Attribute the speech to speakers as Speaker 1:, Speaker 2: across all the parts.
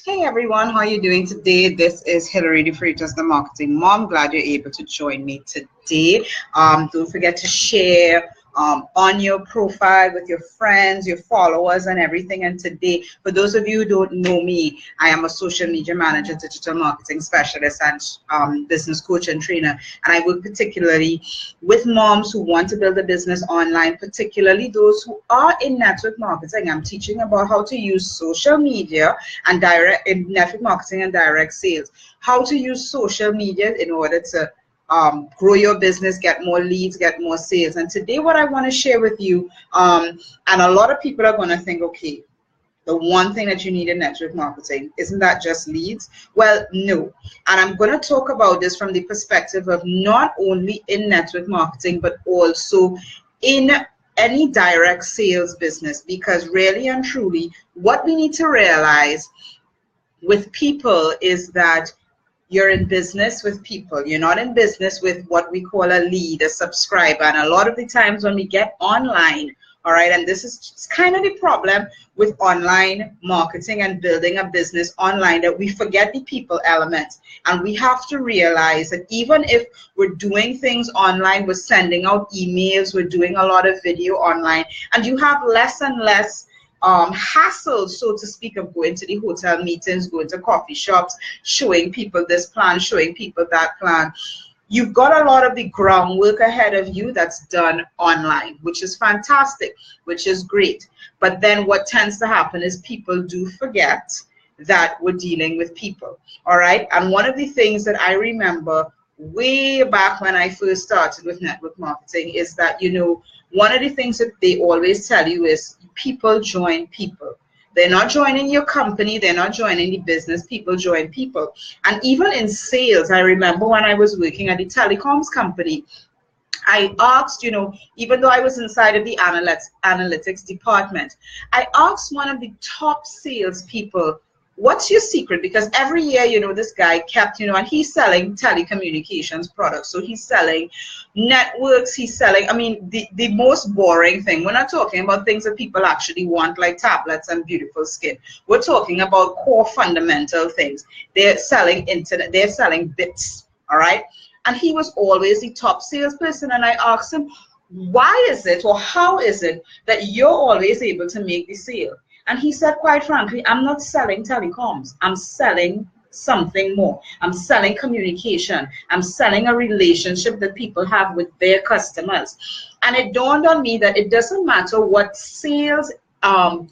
Speaker 1: Hey everyone, how are you doing today? This is Hilary De Freitas, the Marketing Mom. Glad you're able to join me today. Don't forget to share on your profile with your friends, your followers, and everything. And today, for those of you who don't know me, I am a social media manager, digital marketing specialist, and business coach and trainer. And I work particularly with moms who want to build a business online, particularly those who are in network marketing. I'm teaching about how to use social media and in network marketing and direct sales, how to use social media in order to grow your business, get more leads, get more sales. And today what I want to share with you, and a lot of people are going to think, okay, the one thing that you need in network marketing, isn't that just leads? Well, no. And I'm going to talk about this from the perspective of not only in network marketing, but also in any direct sales business, because really and truly, what we need to realize with people is that you're in business with people. You're not in business with what we call a lead, a subscriber. And a lot of the times when we get online, all right, and this is kind of the problem with online marketing and building a business online, that we forget the people element. And we have to realize that even if we're doing things online, we're sending out emails, we're doing a lot of video online, and you have less and less hassle, so to speak, of going to the hotel meetings, going to coffee shops, showing people this plan, showing people that plan. You've got a lot of the groundwork ahead of you that's done online, which is fantastic, which is great. But then what tends to happen is people do forget that we're dealing with people, all right? And one of the things that I remember way back when I first started with network marketing is that, you know, one of the things that they always tell you is people join people. They're not joining your company, they're not joining the business, people join people. And even in sales, I remember when I was working at the telecoms company, I asked, you know, even though I was inside of the analytics department, I asked one of the top sales people, what's your secret? Because every year, you know, this guy kept, you know, and he's selling telecommunications products. So he's selling networks, he's selling, I mean, the most boring thing. We're not talking about things that people actually want, like tablets and beautiful skin. We're talking about core fundamental things. They're selling internet, they're selling bits, all right? And he was always the top salesperson. And I asked him, why is it, or how is it that you're always able to make the sale? And he said, quite frankly, I'm not selling telecoms. I'm selling something more. I'm selling communication. I'm selling a relationship that people have with their customers. And it dawned on me that it doesn't matter what sales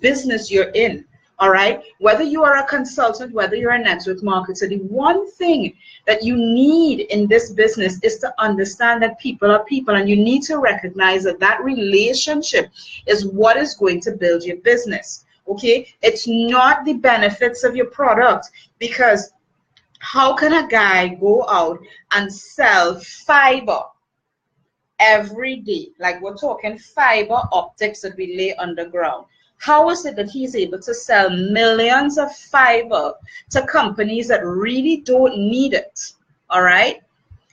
Speaker 1: business you're in, all right? Whether you are a consultant, whether you're a network marketer, the one thing that you need in this business is to understand that people are people, and you need to recognize that that relationship is what is going to build your business. Okay, it's not the benefits of your product, because how can a guy go out and sell fiber every day? Like, we're talking fiber optics that we lay underground. How is it that he's able to sell millions of fiber to companies that really don't need it? All right.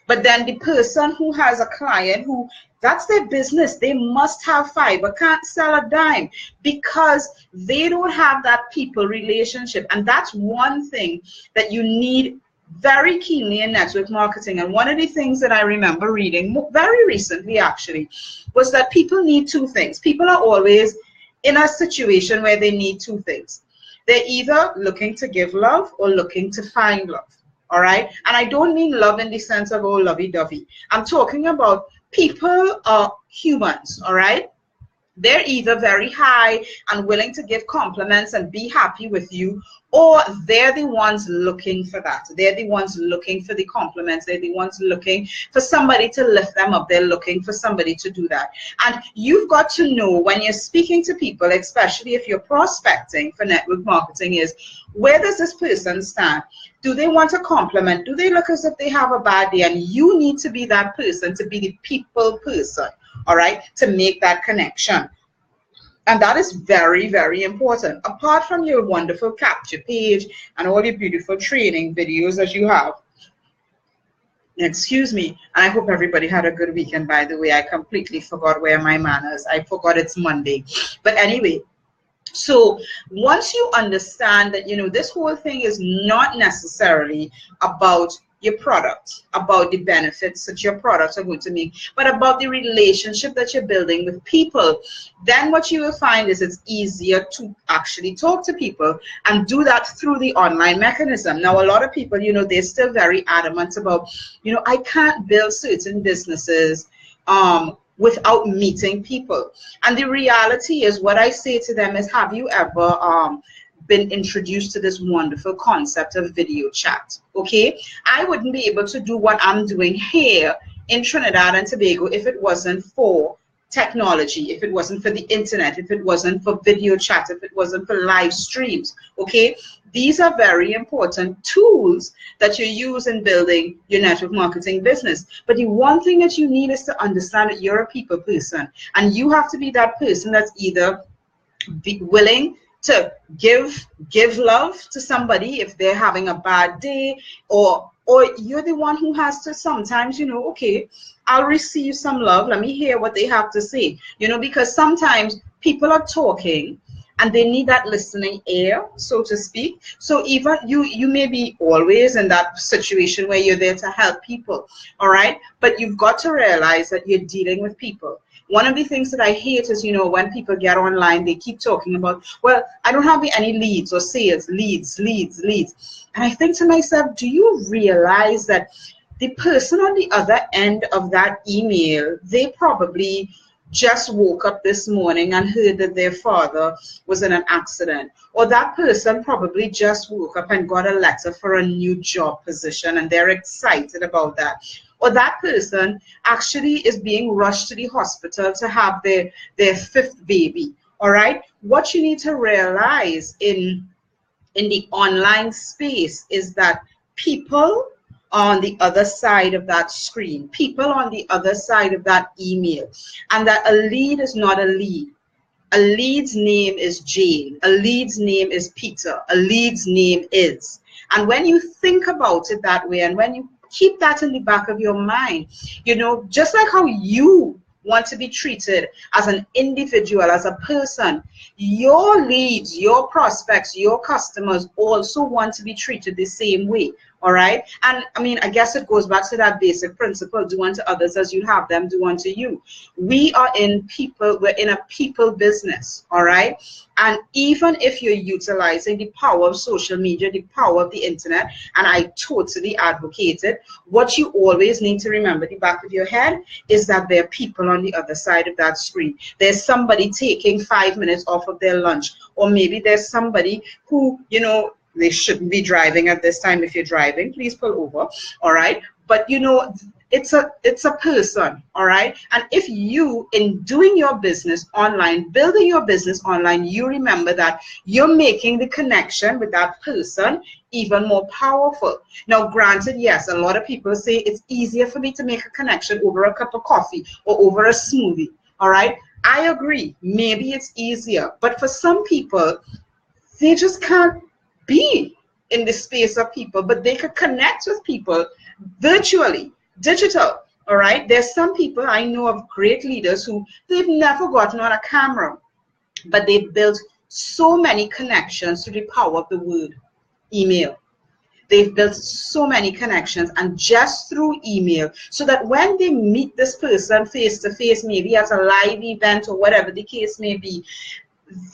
Speaker 1: But then the person who has a client who, that's their business, they must have fiber, can't sell a dime, because they don't have that people relationship. And that's one thing that you need very keenly in network marketing. And one of the things that I remember reading very recently, actually, was that people need two things. People are always in a situation where they need two things. They're either looking to give love or looking to find love. All right. And I don't mean love in the sense of, oh, lovey-dovey. I'm talking about people are humans. All right. They're either very high and willing to give compliments and be happy with you, or they're the ones looking for that. They're the ones looking for the compliments. They're the ones looking for somebody to lift them up. They're looking for somebody to do that. And you've got to know when you're speaking to people, especially if you're prospecting for network marketing, is where does this person stand? Do they want a compliment? Do they look as if they have a bad day? And you need to be that person, to be the people person, all right, to make that connection. And that is very, very important. Apart from your wonderful capture page and all your beautiful training videos that you have. Excuse me. And I hope everybody had a good weekend, by the way. I completely forgot where my manners. I forgot it's Monday. But anyway, So once you understand that, this whole thing is not necessarily about your product, about the benefits that your products are going to make, but about the relationship that you're building with people, then what you will find is it's easier to actually talk to people and do that through the online mechanism. Now, a lot of people, they're still very adamant about, I can't build certain businesses without meeting people. And the reality is, what I say to them is, have you ever been introduced to this wonderful concept of video chat? Okay, I wouldn't be able to do what I'm doing here in Trinidad and Tobago if it wasn't for technology, if it wasn't for the internet, if it wasn't for video chat, if it wasn't for live streams. Okay, these are very important tools that you use in building your network marketing business. But the one thing that you need is to understand that you're a people person, and you have to be that person that's either willing to give love to somebody if they're having a bad day, or you're the one who has to sometimes, okay, I'll receive some love, let me hear what they have to say, because sometimes people are talking and they need that listening ear, so to speak. So even you may be always in that situation where you're there to help people, all right, but you've got to realize that you're dealing with people. One of the things that I hate is, when people get online, they keep talking about, well, I don't have any leads or sales, leads. And I think to myself, do you realize that the person on the other end of that email, they probably just woke up this morning and heard that their father was in an accident, or that person probably just woke up and got a letter for a new job position and they're excited about that, or that person actually is being rushed to the hospital to have their fifth baby. All right, what you need to realize in the online space is that people on the other side of that screen, people on the other side of that email, and that a lead is not a lead. A lead's name is Jane. A lead's name is Peter. A lead's name is. And when you think about it that way, and when you keep that in the back of your mind, just like how you want to be treated as an individual, as a person, your leads, your prospects, your customers also want to be treated the same way. All right. And I mean, I guess it goes back to that basic principle: do unto others as you have them do unto you. We are in people, we're in a people business. All right. And even if you're utilizing the power of social media, the power of the internet, and I totally advocate it, what you always need to remember at the back of your head is that there are people on the other side of that screen. There's somebody taking 5 minutes off of their lunch, or maybe there's somebody who, they shouldn't be driving at this time. If you're driving, please pull over. All right. But it's a person. All right. And if you, in doing your business online, building your business online, you remember that you're making the connection with that person even more powerful. Now, granted, yes, a lot of people say it's easier for me to make a connection over a cup of coffee or over a smoothie. All right. I agree. Maybe it's easier. But for some people, they just can't be in the space of people, but they could connect with people virtually, digital. All right. There's some people I know of, great leaders, who they've never gotten on a camera, but they've built so many connections through the power of the word email. They've built so many connections, and just through email, so that when they meet this person face to face, maybe at a live event or whatever the case may be,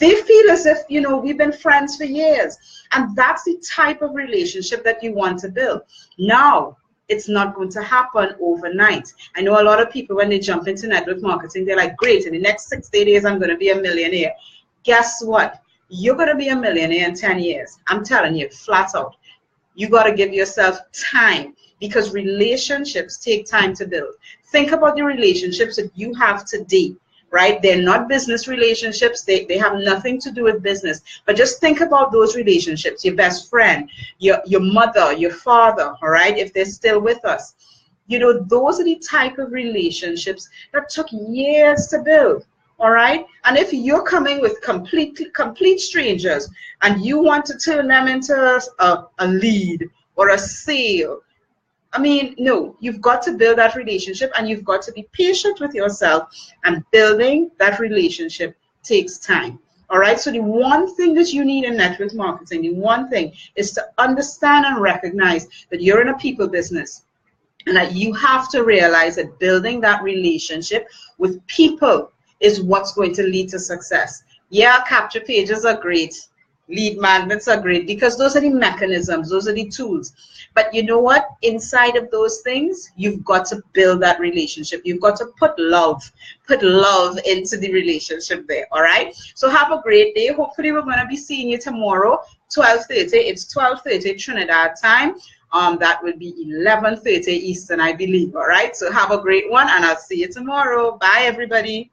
Speaker 1: they feel as if, we've been friends for years. And that's the type of relationship that you want to build. Now, it's not going to happen overnight. I know a lot of people, when they jump into network marketing, they're like, great, in the next 60 days, I'm going to be a millionaire. Guess what? You're going to be a millionaire in 10 years. I'm telling you, flat out. You got to give yourself time, because relationships take time to build. Think about the relationships that you have today. Right? They're not business relationships. They have nothing to do with business. But just think about those relationships: your best friend, your mother, your father, all right, if they're still with us. Those are the type of relationships that took years to build. All right. And if you're coming with complete strangers and you want to turn them into a lead or a sale, I mean, no, you've got to build that relationship, and you've got to be patient with yourself, and building that relationship takes time. All right, so the one thing that you need in network marketing, the one thing is to understand and recognize that you're in a people business, and that you have to realize that building that relationship with people is what's going to lead to success. Yeah, capture pages are great. Lead magnets are great because those are the mechanisms, those are the tools. But you know what? Inside of those things, you've got to build that relationship. You've got to put love into the relationship there, all right? So have a great day. Hopefully, we're going to be seeing you tomorrow, 12:30. It's 12:30 Trinidad time. That will be 11:30 Eastern, I believe, all right? So have a great one, and I'll see you tomorrow. Bye, everybody.